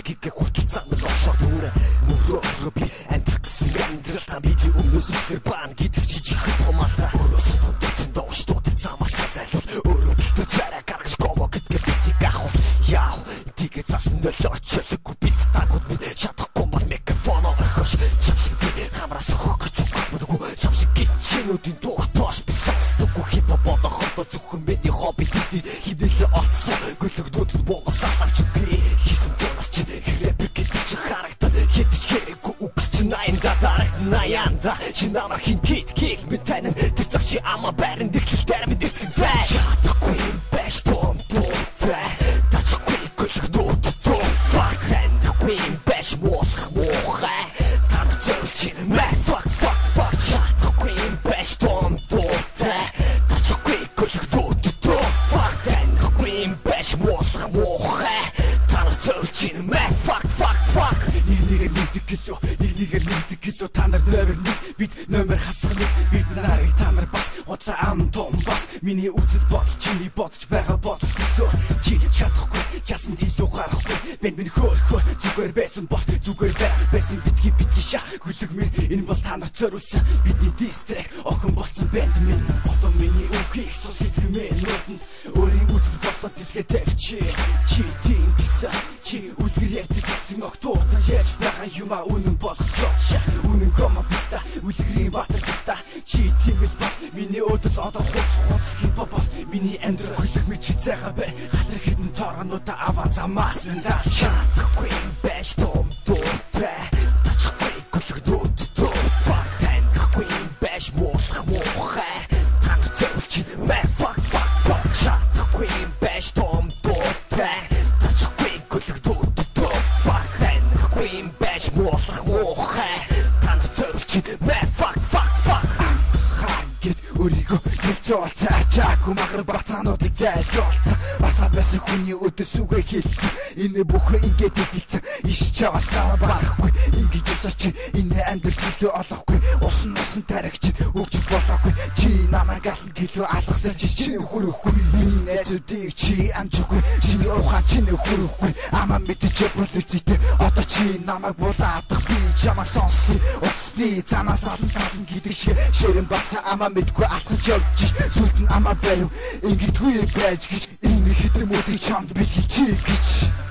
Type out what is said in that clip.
гигэ хүртэл цагнал ошоод мөрөө би амьдрах гэсэн амьдрал та бидний өмнөөс үсэр баан гэдэг жижиг томаалта өрөөс томтон дооштой цамасаа зайлуул өөрөө бэлтэ царай гаргаж гомо гэдгээ битгий авах яа тигэ цаасан өлөчлөхгүй би стагууд минь шатахгүй бол микрофон орхош чамшиг би хамраас хөгж чаддаггүй чамшиг гिचнүүдийн дууртоош би сакстгүй хипхоп бодоход зөвхөн миний хобби хидэлээ олцсон гөлөгдүүд Монгол салавч би хийсэн тунаас чи рэпер гэдэг чи харагдав хэдэж хэрэггүй үгс чи наянда дарагт наянда чи намайг хин кит би танин тэр цаг чи ама барин дэглэлтээр минь дэтгэн зай чадахгүй юм байж том дуутай тачгүй гөлөгдүүд дуу fuck тандахгүй юм байж муухай танах зөвчи мэ fuck чадахгүй юм байж том дуутай тачгүй гөлөгдүүд дуу fuck тандахгүй юм байж муухай танах зөвчи мэ fuck Нэг нэгэр кило та нар номер 1 бид номер хасах нэг бид нарыг та нар бас уцаа ам том бас миний үзэл бодол чиний бодож байгаа бодол гэсэн чи чадахгүй ясан тийсүү гарахгүй бэнд минь хөөхөө зүгээр байсан бол зүгээр байсан битгий шаа хүлэг минь энэ бол та нар зориулсан бидний дистрек охин болсон бэнд минь одоо миний үгийг сонсох минь нүдэнд өөрийн үзэл бодлоо дэлгээ тавьчих чи тийм гэсэн чи үлгэр ятг гэсэн октоо яаж байгаа юм а үнэн болох чаа үнэн кома биста үлгэрийн батар биста чи тийм л бас миний өдөөс одоо хуц хипхоп бас миний амьдрал хүлэг мэд чи цайгаа бай хатар хитэн торгонуудаа аваа замаас минь чадахгүй байж том дуутай тачахгүй гөлөгдүүд дуу fuck тандахгүй байж муухай танах зөвчи мэ fuck чадахгүй байж том дуутай тачахгүй гөлөгдүүд дуу fuck тандахгүй байж муухай танах зөвчи мэ fuck Өрийгөө нэгцөөл цаачаагүй махар бацаануудыг зайлуулсан басаад байсан хүний өдөөс үгээ хэлсэн энэ бүхэн ингээд хэлсэн иш чаваас барахгүй ингэж өсөж энэ амьдралд олохгүй усан таригч өгч болохгүй чи намайг галан гэлөө алгасан чи хөрөхгүй миний найзуудыг чи амжихгүй чи ухаан чи хөрөхгүй амаа мэдчих бүлэцтэй одоо чи намайг булаадах би чамайг сонсон уцсны цанаас алан гэдэг шиг ширэн бацаа амаа мэдгүй алсаж явж сүлд нь амаа барив ингэдгүй байж гэж энэ хэдэм үдийг чамд бэлгий чи гэж